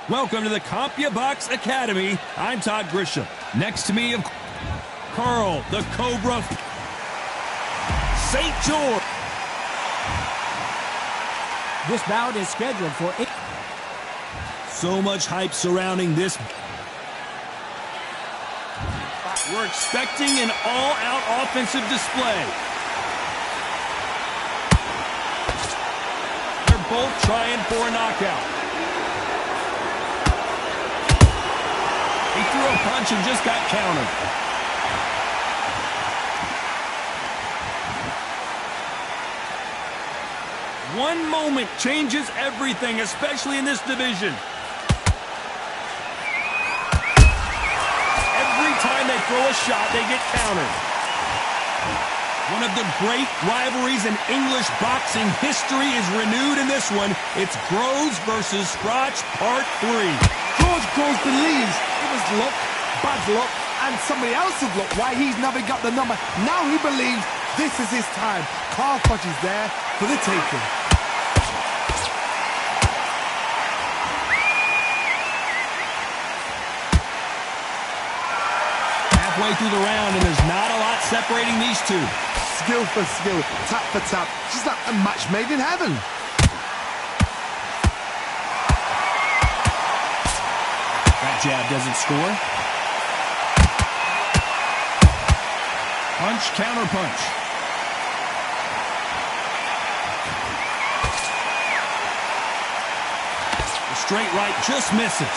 Welcome to the CompuBox Academy. I'm Todd Grisham. Next to me, Carl, the Cobra, St. George. This bout is scheduled for 8. So much hype surrounding this. We're expecting an all-out offensive display. They're both trying for a knockout. He threw a punch and just got countered. One moment changes everything, especially in this division. Every time they throw a shot, they get countered. One of the great rivalries in English boxing history is renewed in this one. It's Groves versus Strach, Part 3. George Groves believes it was luck, bad luck, and somebody else's luck why he's never got the number. Now he believes this is his time. Carl Fudge is there for the taking. Halfway through the round, and there's not a lot separating these two. Skill for skill, tap for tap, just like a match made in heaven. That jab doesn't score. Punch, counter punch. The straight right just misses.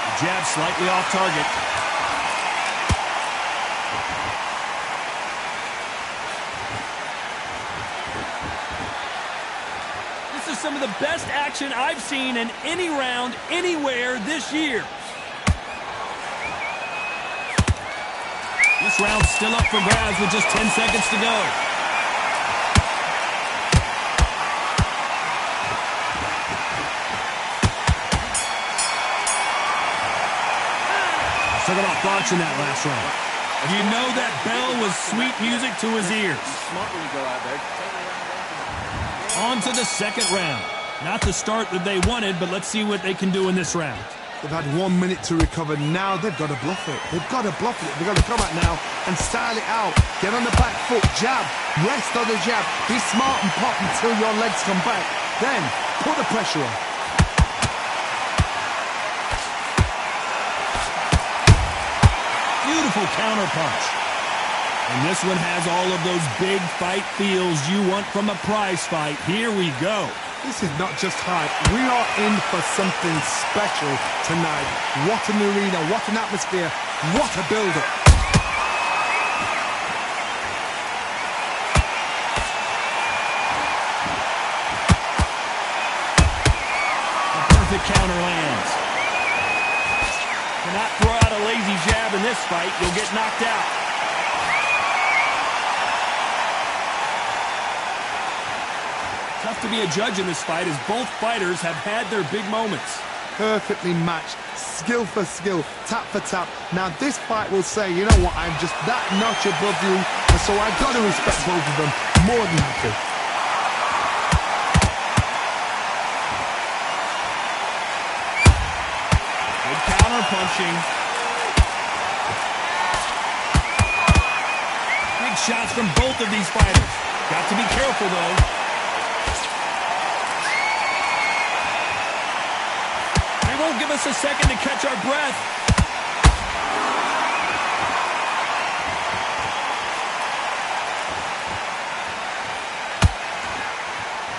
The jab slightly off target. Some of the best action I've seen in any round, anywhere this year. This round's still up for grabs with just 10 seconds to go. Talk about thoughts in that last round. You know that bell was sweet music to his ears. Smart when you go out there. On to the second round. Not the start that they wanted, but let's see what they can do in this round. They've had 1 minute to recover. Now they've got to bluff it. They've got to bluff it. They've got to come out now and style it out. Get on the back foot, jab, rest on the jab. Be smart and pop until your legs come back. Then put the pressure on. Beautiful counter punch. And this one has all of those big fight feels you want from a prize fight. Here we go. This is not just hype. We are in for something special tonight. What an arena, what an atmosphere, what a build-up. The perfect counter lands. Cannot throw out a lazy jab in this fight. You'll get knocked out. Tough to be a judge in this fight as both fighters have had their big moments. Perfectly matched, skill for skill, tap for tap. Now this fight will say, you know what, I'm just that notch above you, and so I've got to respect both of them more than happy. Good counter punching. Big shots from both of these fighters. Got to be careful though. Won't give us a second to catch our breath.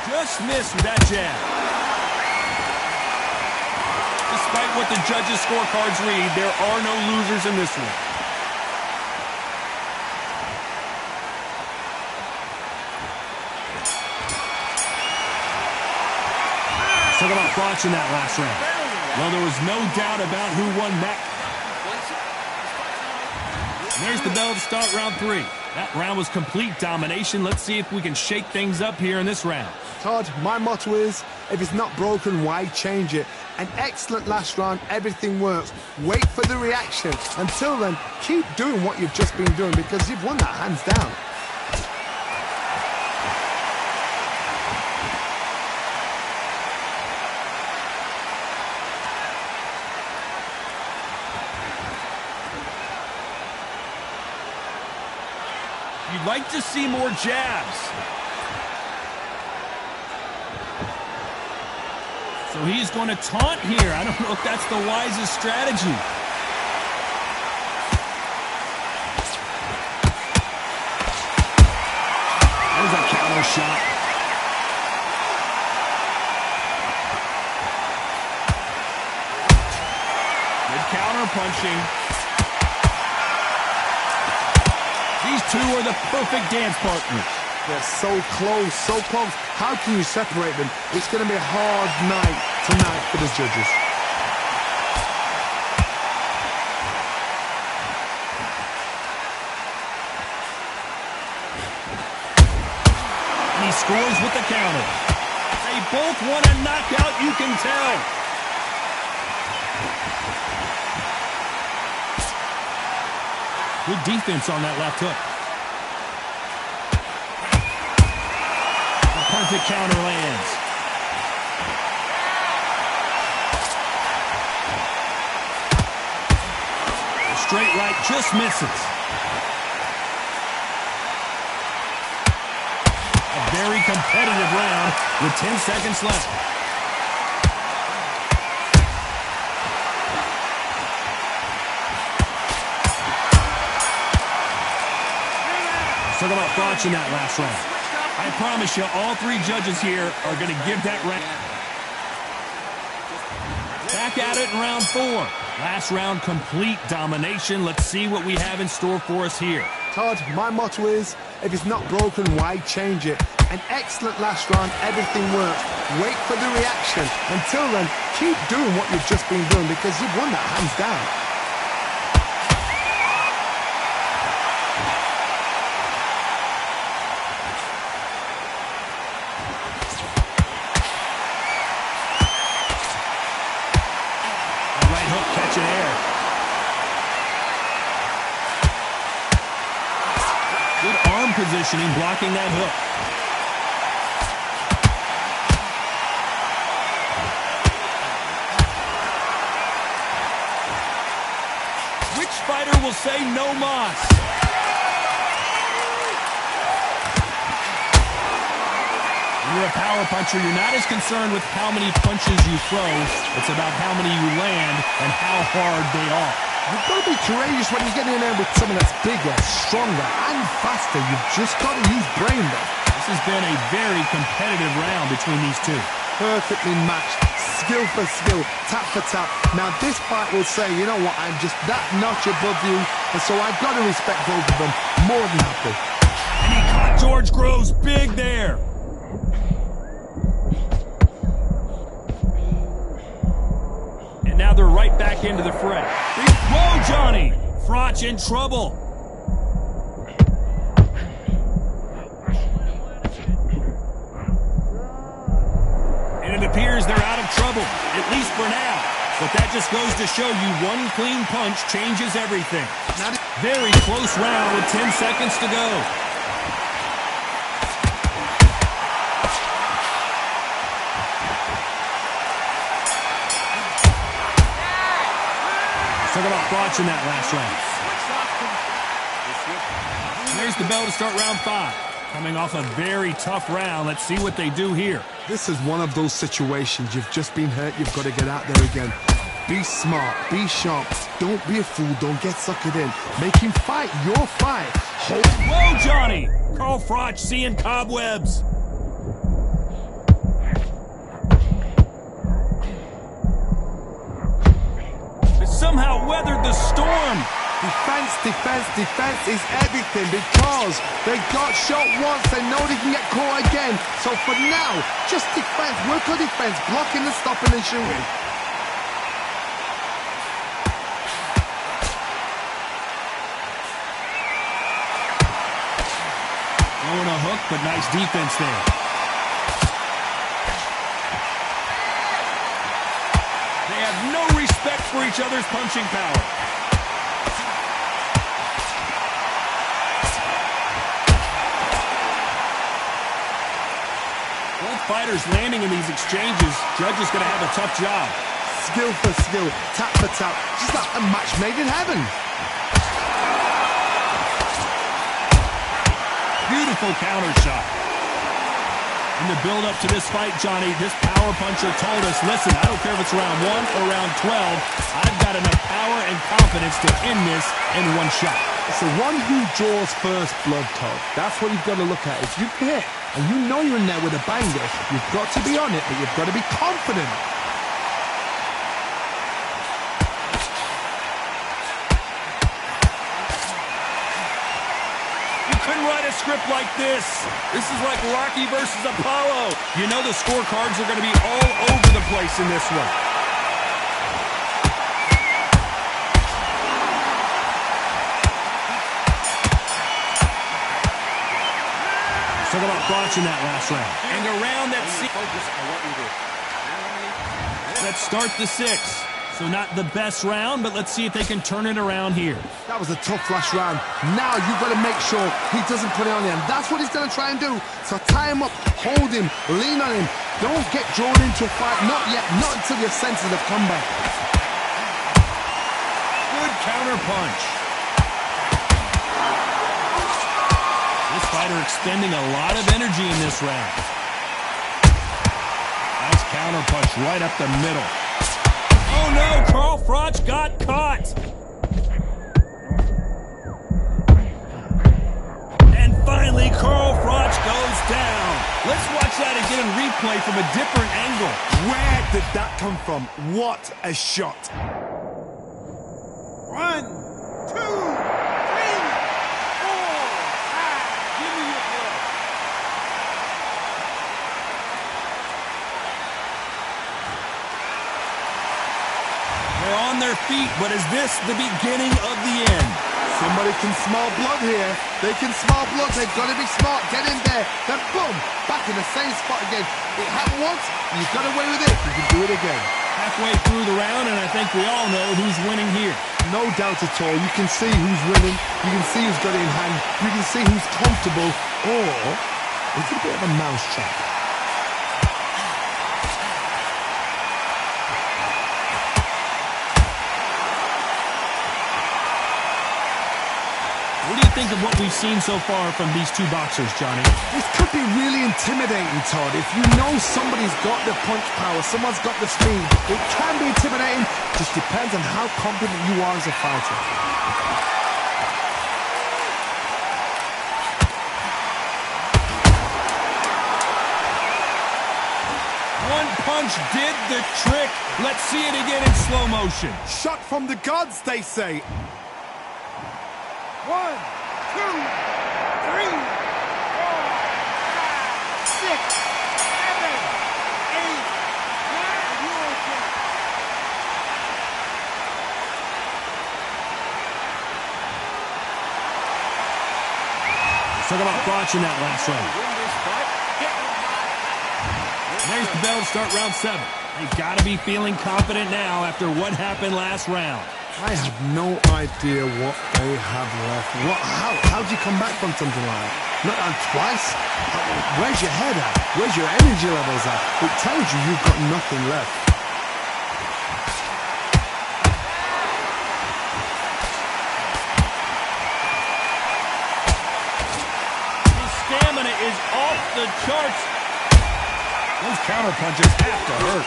Just missed with that jab. Despite what the judges' scorecards read, there are no losers in this one. Talk about thoughts in that last round. Well, there was no doubt about who won that. And there's the bell to start round 3. That round was complete domination. Let's see if we can shake things up here in this round. Todd, my motto is, if it's not broken, why change it? An excellent last round, everything works. Wait for the reaction. Until then, keep doing what you've just been doing because you've won that hands down. like to see more jabs. So he's going to taunt here. I don't know if that's the wisest strategy. There's a counter shot. Good counter punching. These two are the perfect dance partners. They're so close, so close. How can you separate them? It's going to be a hard night tonight for the judges. And he scores with the counter. They both want a knockout, you can tell. Good defense on that left hook. Perfect counter lands. The straight right just misses. A very competitive round with 10 seconds left. Let's talk about thoughts in that last round. I promise you, all three judges here are going to give that round. Back at it in round 4. Last round, complete domination. Let's see what we have in store for us here. Todd, my motto is, if it's not broken, why change it? An excellent last round, everything works. Wait for the reaction. Until then, keep doing what you've just been doing because you've won that hands down. Positioning, blocking that hook. Which fighter will say no mas? When you're a power puncher, you're not as concerned with how many punches you throw. It's about how many you land and how hard they are. You've got to be courageous when you get in there with someone that's bigger, stronger, and faster. You've just got to use brain there. This has been a very competitive round between these two. Perfectly matched, skill for skill, tap for tap. Now this fight will say, you know what, I'm just that notch above you, and so I've got to respect both of them more than happy. And he caught George Groves big there. Now they're right back into the fray. Whoa, Johnny! Froch in trouble. And it appears they're out of trouble, at least for now. But that just goes to show you one clean punch changes everything. Very close round with 10 seconds to go. Talk about thoughts in that last round. There's the bell to start round 5. Coming off a very tough round. Let's see what they do here. This is one of those situations. You've just been hurt. You've got to get out there again. Be smart. Be sharp. Don't be a fool. Don't get suckered in. Make him fight your fight. Hold. Whoa, Johnny! Carl Froch seeing cobwebs. Somehow weathered the storm. Defense, defense, defense is everything because they got shot once. They know they can get caught again. So for now, just defense. Work on defense. Blocking and stopping and shooting. Throwing a hook, but nice defense there. They have no respect for each other's punching power. Both fighters landing in these exchanges. Judge is going to have a tough job. Skill for skill, tap for tap. Just like a match made in heaven. Beautiful counter shot. In the build-up to this fight, Johnny, this power puncher told us, listen, I don't care if it's round 1 or round 12, I've got enough power and confidence to end this in one shot. It's the one who draws first blood, Todd. That's what you've got to look at. If you hit and you know you're in there with a banger, you've got to be on it, but you've got to be confident. Write a script like this. This is like Rocky versus Apollo. You know the scorecards are going to be all over the place in this one. Talk about watching that last round. And around that let's start the 6th. So not the best round, but let's see if they can turn it around here. That was a tough last round. Now you've got to make sure he doesn't put it on you. And that's what he's going to try and do. So tie him up, hold him, lean on him. Don't get drawn into a fight. Not yet. Not until your senses have come back. Good counter punch. This fighter expending a lot of energy in this round. Nice counter punch right up the middle. Oh no, Carl Froch got caught. And finally, Carl Froch goes down. Let's watch that again in replay from a different angle. Where did that come from? What a shot. 1, 2, 3, 4, 5. Give me your blood. They're on their feet, but is this the beginning of the end? Somebody can smell blood here. They can smell blood. They've got to be smart. Get in there. Then boom, back in the same spot again. It happened once. You got away with it. You can do it again. Halfway through the round, and I think we all know who's winning here. No doubt at all. You can see who's winning. You can see who's got it in hand. You can see who's comfortable. Or it's a bit of a mousetrap. What do you think of what we've seen so far from these two boxers, Johnny? This could be really intimidating, Todd. If you know somebody's got the punch power, someone's got the speed, it can be intimidating. Just depends on how confident you are as a fighter. One punch did the trick. Let's see it again in slow motion. Shot from the gods, they say. 1, 2, 3, 4, 5, 6, 7, 8, 9. You okay? Let's talk about watching that last round. There's the bell to start round 7. They've got to be feeling confident now after what happened last round. I have no idea what they have left. How do you come back from something like that? Not on twice? Where's your head at? Where's your energy levels at? It tells you you've got nothing left. His stamina is off the charts. Those counter punches have to hurt.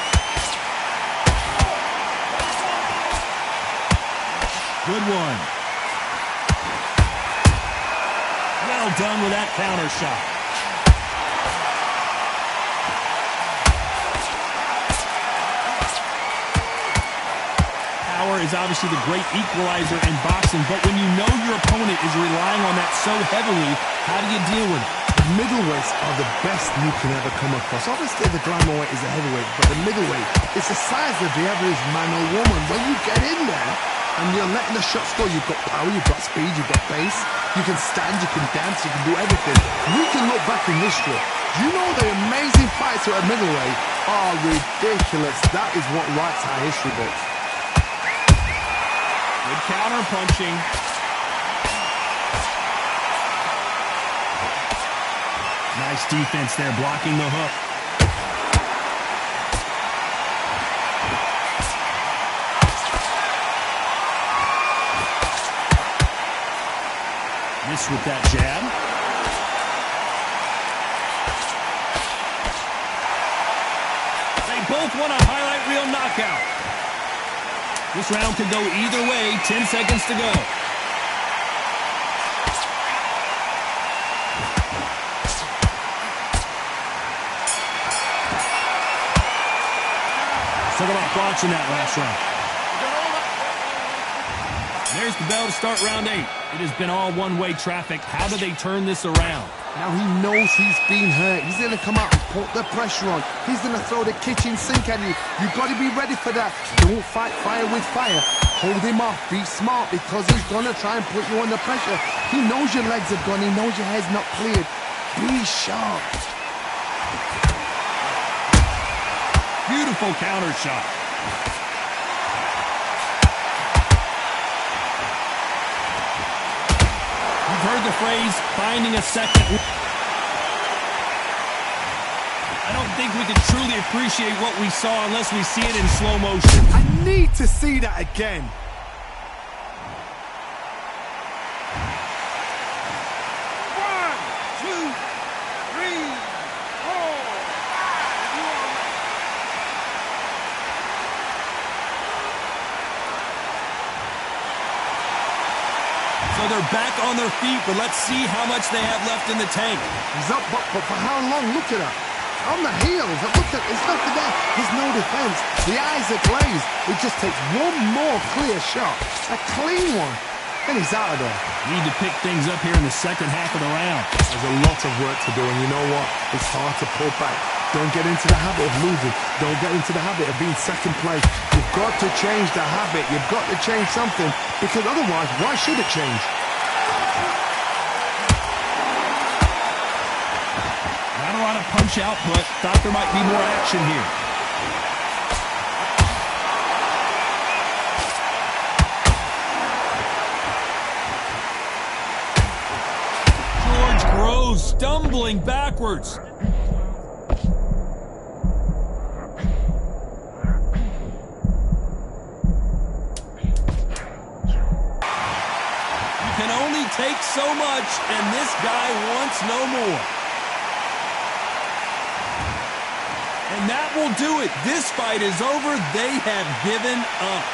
Good one. Well done with that counter shot. Power is obviously the great equalizer in boxing, but when you know your opponent is relying on that so heavily, how do you deal with it? Middleweights are the best you can ever come across. Obviously, the glamour weight is a heavyweight, but the middleweight is the size of the average man or woman. When you get in there and you're letting the shots go, you've got power, you've got speed, you've got pace, you can stand, you can dance, you can do everything. We can look back in history. You know the amazing fights at a middleweight are ridiculous. That is what writes our history books. Good counter punching. Nice defense there, blocking the hook. Miss with that jab. both want a highlight reel knockout. This round could go either way. 10 seconds to go. Talk about watching that last round. There's the bell to start round 8. It has been all one-way traffic. How do they turn this around? Now he knows he's been hurt. He's going to come out and put the pressure on. He's going to throw the kitchen sink at you. You've got to be ready for that. Don't fight fire with fire. Hold him off. Be smart because he's going to try and put you under pressure. He knows your legs are gone. He knows your head's not cleared. Be sharp. Beautiful counter shot. You've heard the phrase, finding a second. I don't think we can truly appreciate what we saw unless we see it in slow motion. I need to see that again. One, two, three, four, five. You are ready. So they're back on their feet, but let's see how much they have left in the tank. He's up, but for how long? Look at that. On the heels. Look at, it's nothing there. There's no defense. The eyes are glazed. It just takes one more clear shot. A clean one. And he's out of there. Need to pick things up here in the second half of the round. There's a lot of work to do, and you know what? It's hard to pull back. Don't get into the habit of losing. Don't get into the habit of being second place. You've got to change the habit. You've got to change something, because otherwise, why should it change? Not a lot of punch output. Thought there might be more action here. George Groves stumbling backwards. You can only take so much, and this guy wants no more. And that will do it. This fight is over. They have given up.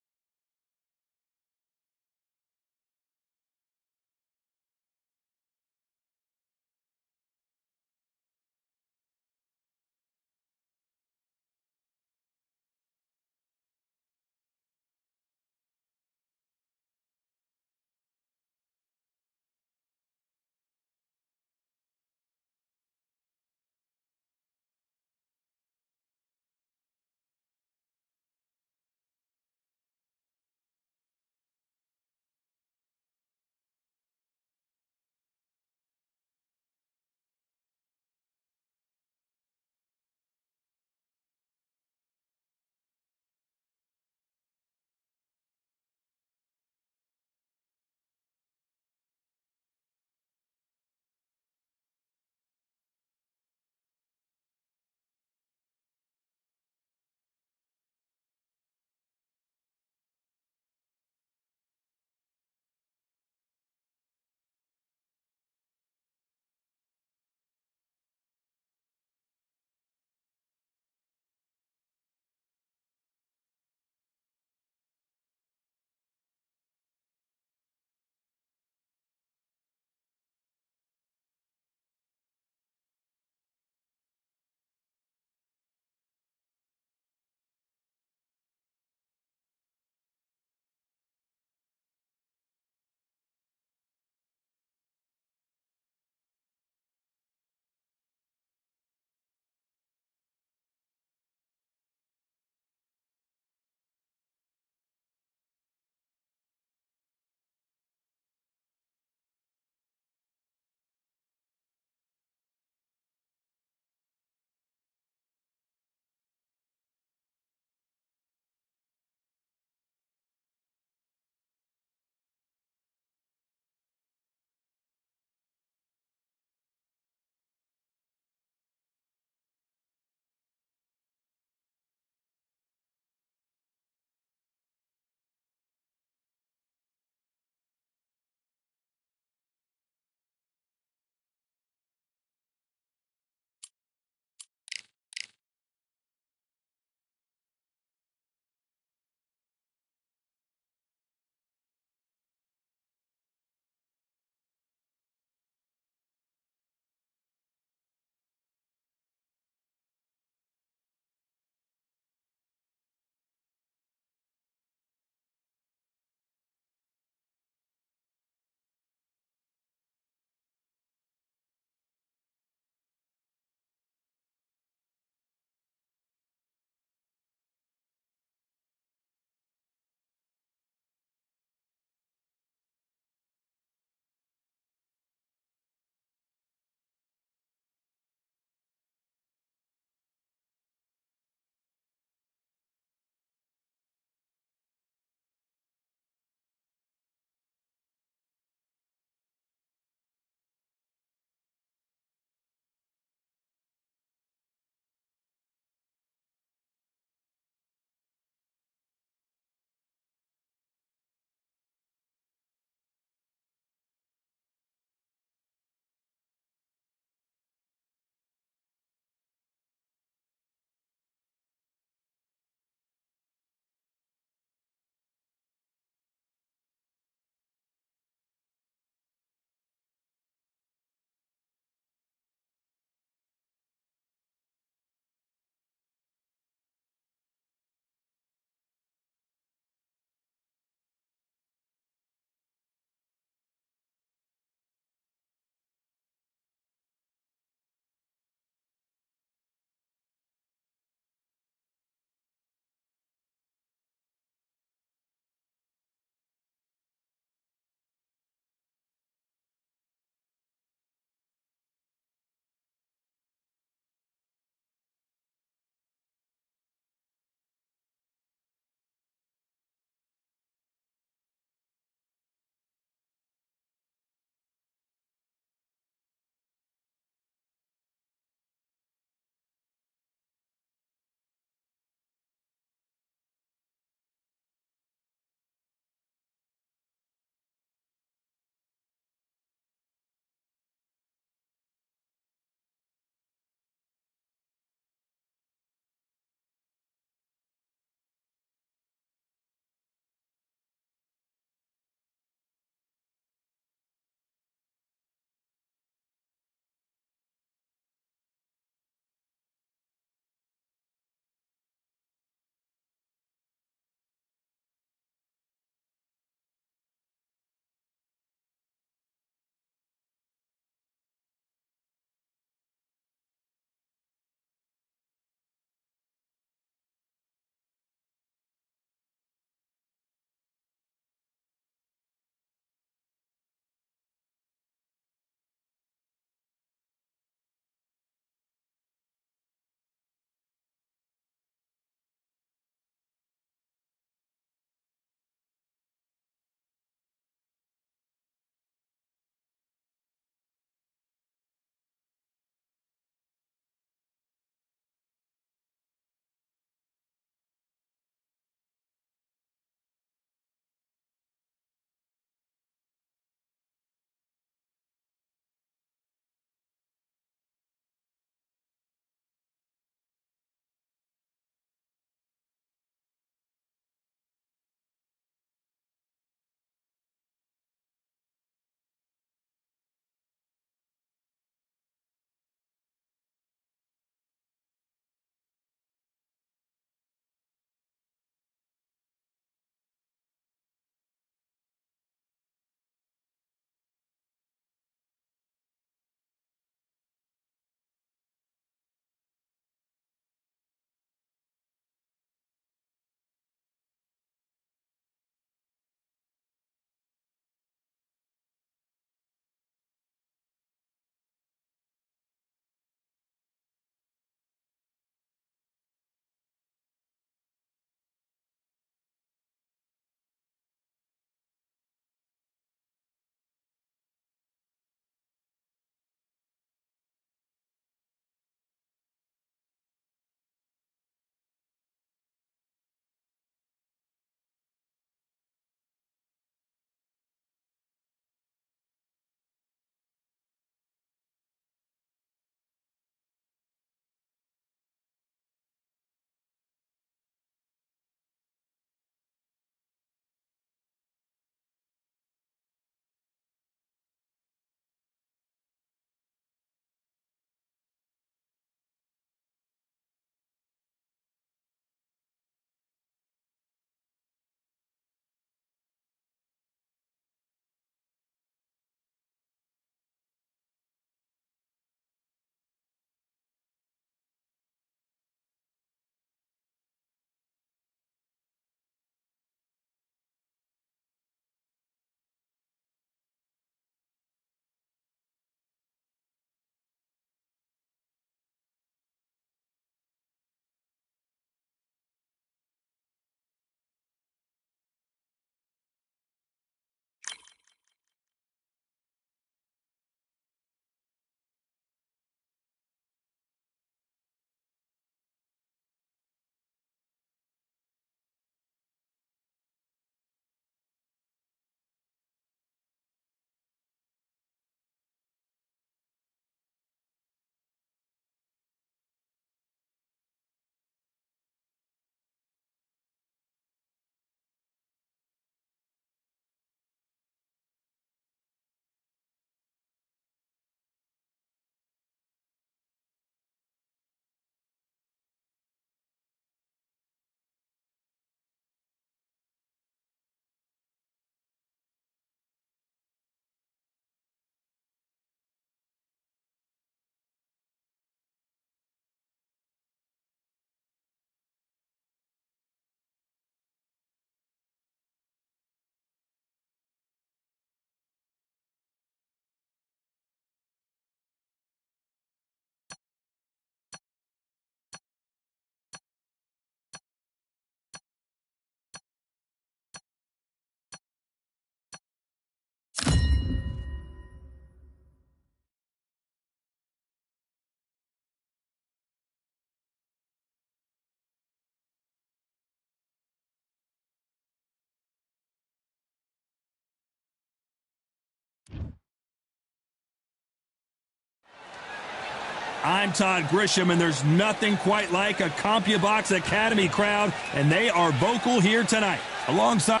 I'm Todd Grisham, and there's nothing quite like a CompuBox Academy crowd, and they are vocal here tonight. Alongside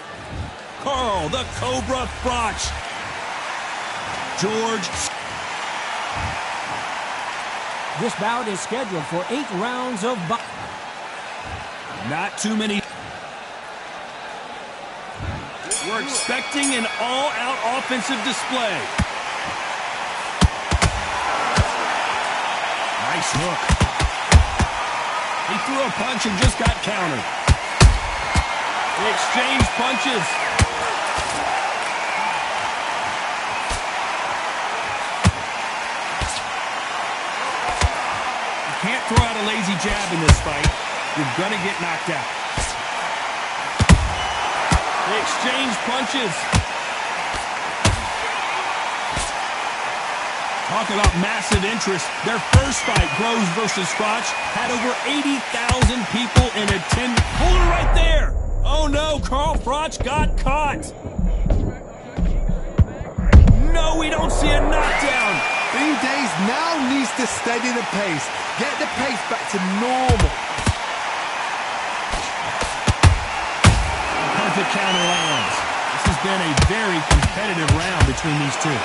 Carl, the Cobra Froch. George. This bout is scheduled for 8 rounds of boxing. Not too many. We're expecting an all-out offensive display. Nice hook. He threw a punch and just got countered. They exchanged punches. You can't throw out a lazy jab in this fight. You're going to get knocked out. They exchange punches. Talk about massive interest. Their first fight, Groves versus Froch, had over 80,000 people in attendance. Hold it right there. Oh no, Carl Froch got caught. No, we don't see a knockdown. Bean Days now needs to steady the pace. Get the pace back to normal. Perfect counter lands. This has been a very competitive round between these two.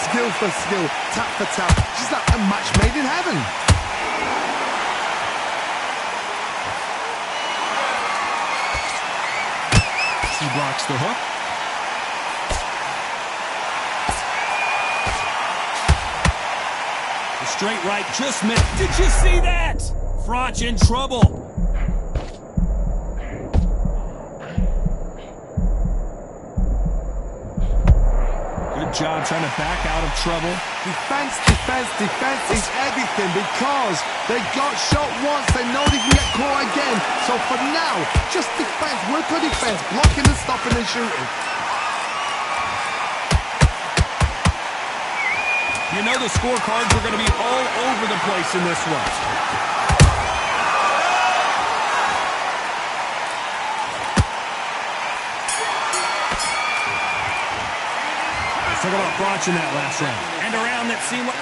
Skill for skill, tap for tap. Just like a match made in heaven. He blocks the hook. The straight right just missed. Did you see that? Froch in trouble. Good job trying to back out of trouble. Defense, defense, defense is everything because they got shot once. They know they can get caught again. So for now, just defense, work on defense, blocking and stopping and shooting. You know the scorecards are going to be all over the place in this one. Talk about Froch in that last round. And a round that seemed like...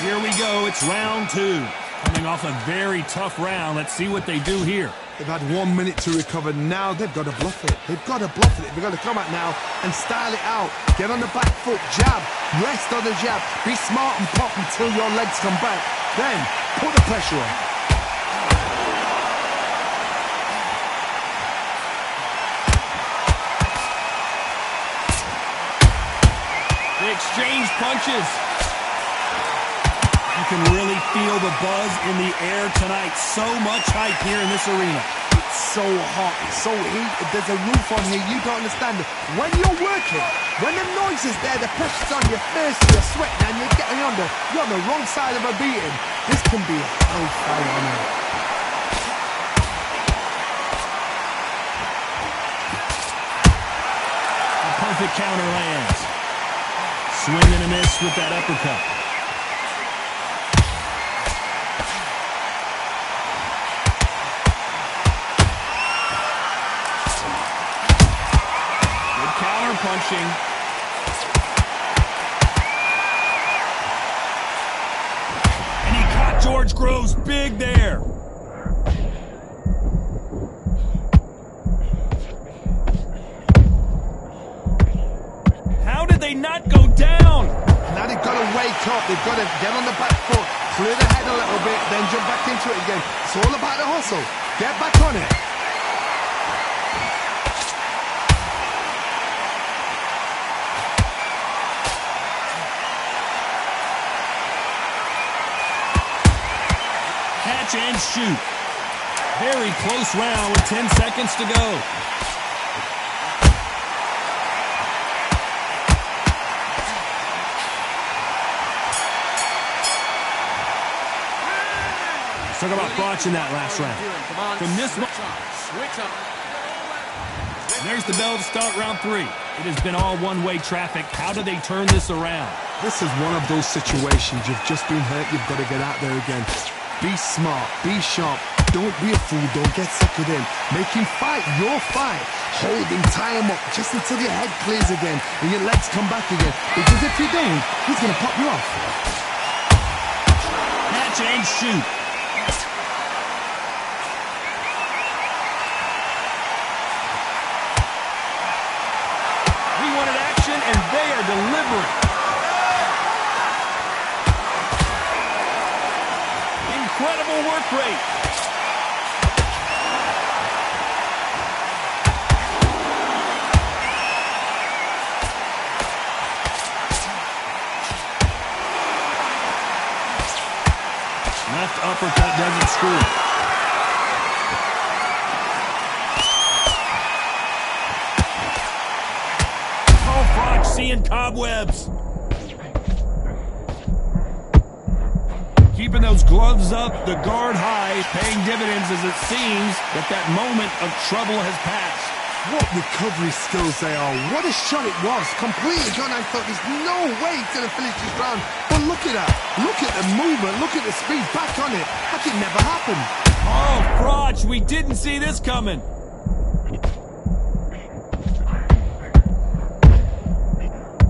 Here we go. It's round 2. Coming off a very tough round. Let's see what they do here. They've had 1 minute to recover. Now they've got to bluff it. They've got to bluff it. They've got to come out now and style it out. Get on the back foot, jab, rest on the jab. Be smart and pop until your legs come back. Then put the pressure on. They exchange punches. You can really feel the buzz in the air tonight. So much hype here in this arena. It's so hot, it's so heated. There's a roof on here. You don't understand. When you're working, when the noise is there, the pressure's on your face, you're sweating, and you're getting under. You're on the wrong side of a beating. This can be hellfire on it. A perfect counter lands. Swing and a miss with that uppercut. Good counter punching. And he caught George Groves big there. How did they not go down? Now they've got to wake up. They've got to get on the back foot, clear the head a little bit, then jump back into it again. It's all about the hustle. Get back on it. Catch and shoot. Very close round with 10 seconds to go. Talk about Froch in that last round. From this one, there's the bell to start round 3. It has been all one-way traffic. How do they turn this around? This is one of those situations. You've just been hurt. You've got to get out there again. Be smart. Be sharp. Don't be a fool. Don't get suckered in. Make him fight your fight. Hold him, tie him up just until your head clears again and your legs come back again. Because if you don't, he's going to pop you off. catch and shoot. He wanted action, and they are delivering. Incredible work rate. Left uppercut doesn't screw. Oh, Froch seeing cobwebs. Keeping those gloves up, the guard high, paying dividends as it seems that moment of trouble has passed. What recovery skills they are. What a shot it was. Completely gone. I thought there's no way he's going to finish this round. But look at that. Look at the movement. Look at the speed. Back on it. Like it never happened. Oh, Froch, we didn't see this coming.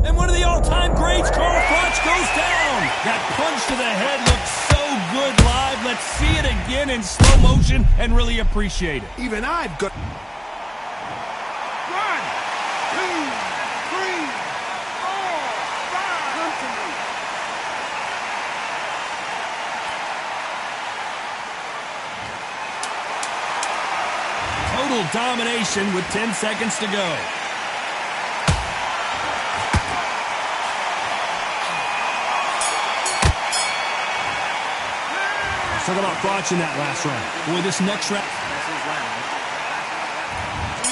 And one of the all-time greats, Carl Froch, goes down. That punch to the head looks so good live. Let's see it again in slow motion and really appreciate it. Even I've got... 1, 2, 3, 4, 5. Come to me. Total domination with 10 seconds to go. Let's talk about Froch in that last round. Boy, this next round.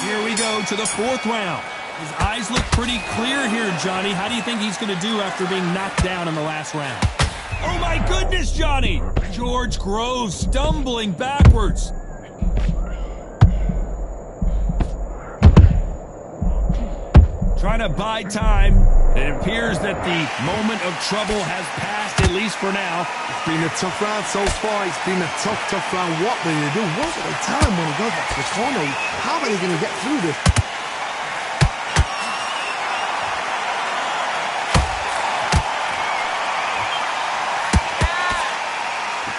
Here we go to the 4th round. His eyes look pretty clear here, Johnny. How do you think he's going to do after being knocked down in the last round? Oh, my goodness, Johnny! George Groves stumbling backwards. Trying to buy time. It appears that the moment of trouble has passed, at least for now. It's been a tough round so far. It's been a tough round. What will they do? What will they tell him when he goes back to the corner? How are they going to get through this?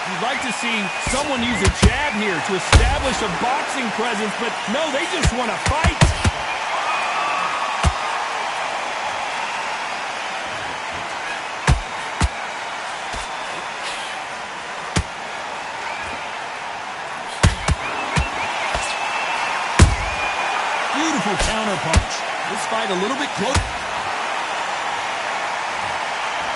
You'd like to see someone use a jab here to establish a boxing presence, but no, they just want to fight. Beautiful counter punch. This fight a little bit close.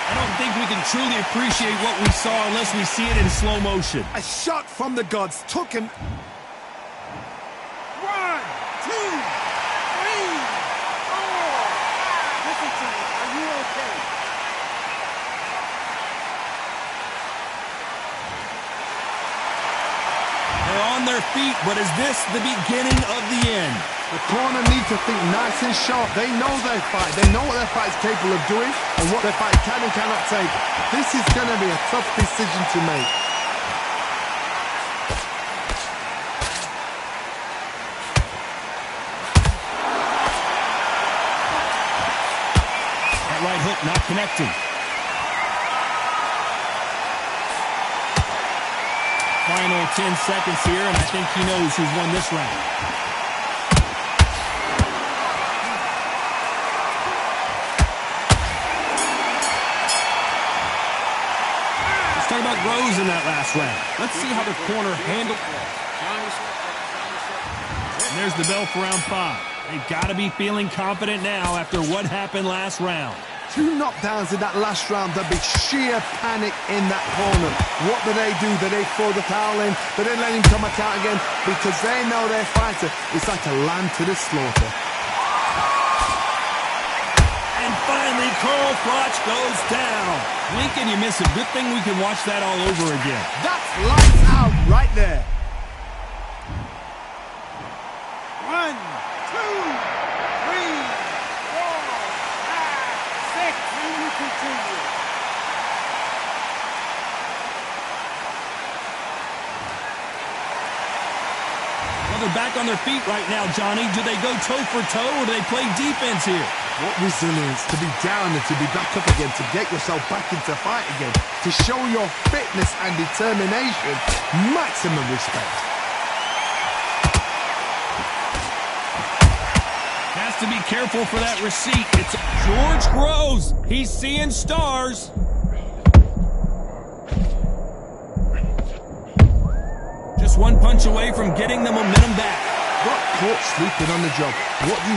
I don't think we can truly appreciate what we saw unless we see it in slow motion. A shot from the gods took him. 1, 2, 3, 4. Listen to me. Are you okay? They're on their feet, but is this the beginning of the end? The corner need to think nice and sharp. They know their fight. They know what their fight is capable of doing and what their fight can and cannot take. This is going to be a tough decision to make. That right hook not connecting. Final 10 seconds here, and I think he knows who's won this round. Talk about Groves in that last round. Let's see how the corner handled. And there's the bell for round 5. They've got to be feeling confident now after what happened last round. 2 knockdowns in that last round. There'll be sheer panic in that corner. What do? Do they throw the towel in? Do they let him come back out again? Because they know their fighter is like a lamb to the slaughter. And finally, Carl Froch goes down. Blink and you miss it. Good thing we can watch that all over again. That's lights out right there. 1, 2, 3, 4, 5, 6, and we continue. Well, are back on their feet right now, Johnny. Do they go toe for toe or do they play defense here? What resilience to be down and to be back up again, to get yourself back into fight again, to show your fitness and determination. Maximum respect. Has to be careful for that receipt. It's George Groves. He's seeing stars. Just one punch away from getting the momentum back. Got caught sleeping on the job. What do?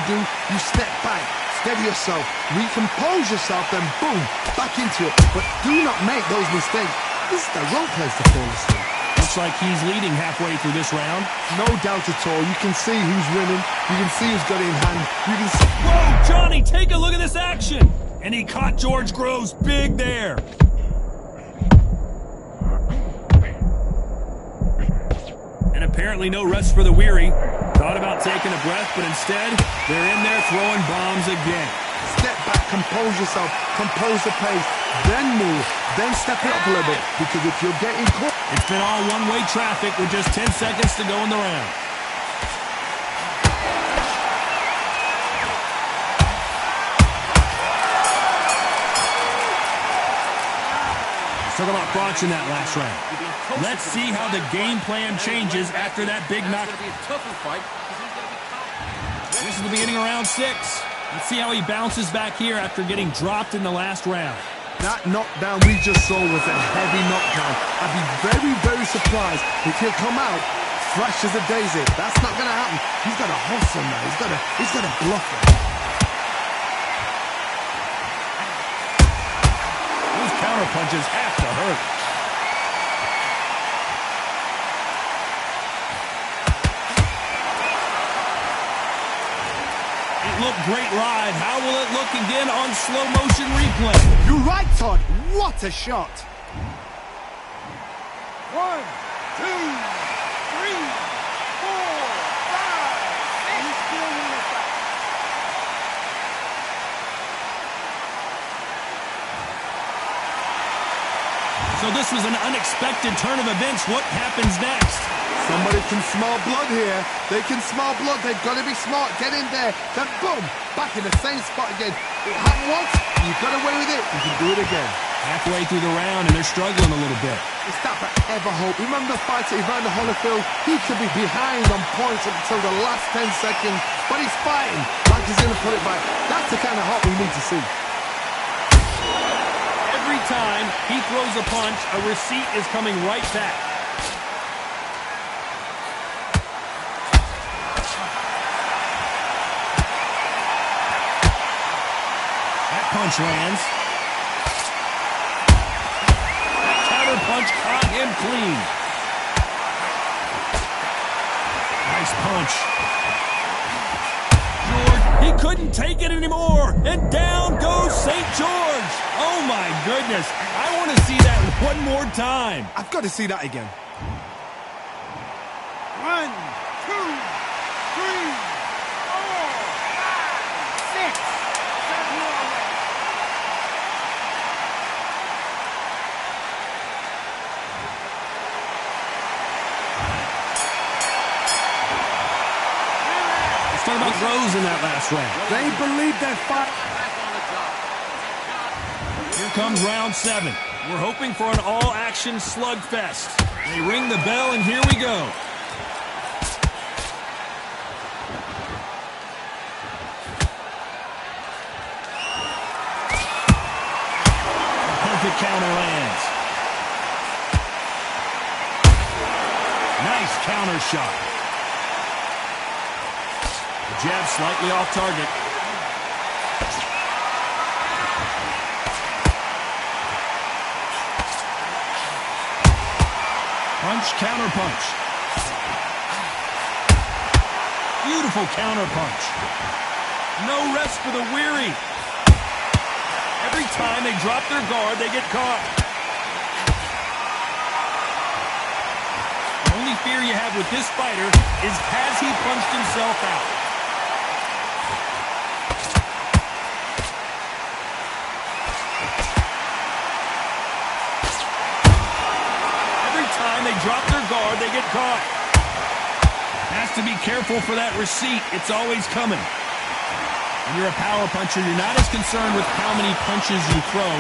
You step back, steady yourself, recompose yourself, then boom, back into it. But do not make those mistakes. This is the wrong place to fall asleep. Looks like he's leading halfway through this round. No doubt at all. You can see who's winning. You can see who's got it in hand. You can see... Whoa, Johnny, take a look at this action. And he caught George Groves big there. And apparently no rest for the weary. Thought about taking a breath, but instead, they're in there throwing bombs again. Step back, compose yourself, compose the pace, then move, then step it up a little bit, because if you're getting caught... It's been all one-way traffic with just 10 seconds to go in the round. Talk about Bronch in that last round. Let's see how the game plan changes after that big knock. This is the beginning of round 6. Let's see how he bounces back here after getting dropped in the last round. That knockdown we just saw was a heavy knockdown. I'd be very, very surprised if he'll come out fresh as a daisy. That's not going to happen. He's got to hustle now. He's got to bluff it. Those counter punches have to hurt. It looked great live. How will it look again on slow motion replay? You're right, Todd. What a shot. 1, 2, 3, 4, 5. He's still in the fight. So this was an unexpected turn of events. What happens next? Somebody can smell blood here. They can smell blood. They've got to be smart. Get in there. Then boom, back in the same spot again. It happened once. You got away with it. You can do it again. Halfway through the round, and they're struggling a little bit. Is that ever hope? Remember the fight at Evander Holyfield? He could be behind on points up until the last 10 seconds, but he's fighting like he's going to put it back. That's the kind of hope we need to see. Every time he throws a punch, a receipt is coming right back. That punch lands. Punch caught him clean. Nice punch. George, he couldn't take it anymore. And down goes St. George. Oh, my goodness. I want to see that one more time. I've got to see that again. 1, 2, 3, 4, 5, 6, 7 more away. Let's talk about Groves in that last round. They believe they're fighting. Here comes round 7. We're hoping for an all-action slugfest. They ring the bell, and here we go. Perfect counter lands. Nice counter shot. The jab slightly off target. Punch, counter punch. Beautiful counter punch. No rest for the weary. Every time they drop their guard, they get caught. The only fear you have with this fighter is, has he punched himself out? They drop their guard, they get caught. Has to be careful for that receipt. It's always coming. When you're a power puncher, you're not as concerned with how many punches you throw.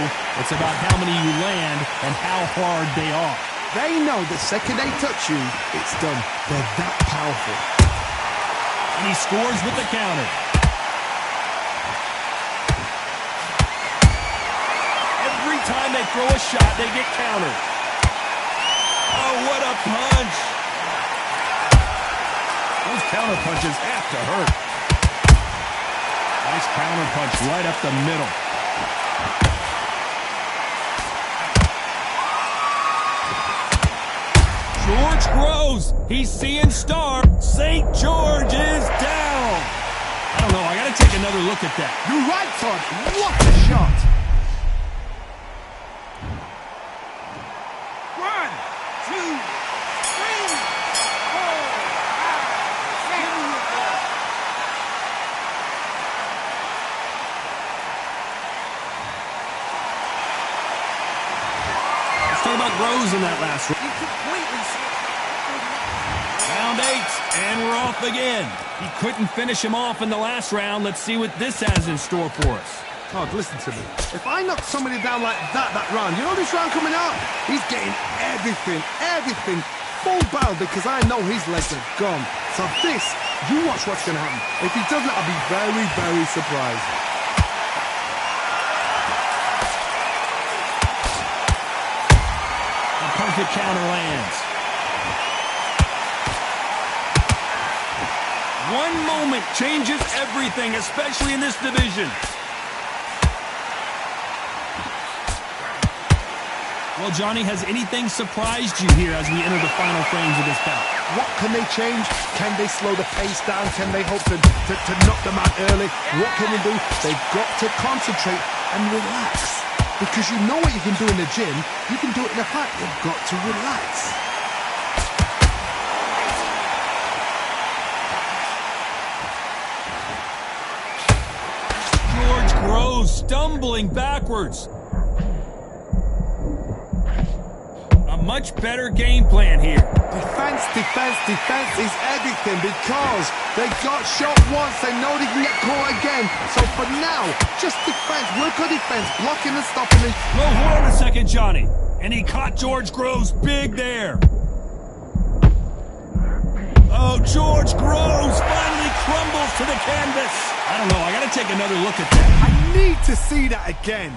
It's about how many you land and how hard they are. They know the second they touch you, it's done. They're that powerful. And he scores with the counter. Every time they throw a shot, they get countered. Oh, what a punch. Those counter punches have to hurt. Nice counter punch right up the middle. George Groves, he's seeing star. St. George is down. I don't know, I gotta take another look at that. You're right, Todd. What a shot. 1, 2, 3, 4, 5, 6. Let's talk about Groves in that last round. Round 8, and we're off again. He couldn't finish him off in the last round. Let's see what this has in store for us. Todd, listen to me. If I knock somebody down like that round, you know this round coming out? He's getting everything full bound because I know his legs are gone. So this, you watch what's going to happen. If he doesn't, I'll be very, very surprised. A perfect counter lands. One moment changes everything, especially in this division. Well, Johnny, has anything surprised you here as we enter the final frames of this bout? What can they change? Can they slow the pace down? Can they hope to knock them out early? What can they do? They've got to concentrate and relax. Because you know what you can do in the gym, you can do it in a fight. You've got to relax. George Groves stumbling backwards. A much better game plan here. Defense is everything because they got shot once. They know they can get caught again. So for now, just defense. Work on defense, blocking and stopping it. Well, hold on a second, Johnny. And he caught George Groves big there. Oh, George Groves finally crumbles to the canvas. I don't know. I got to take another look at that. I need to see that again.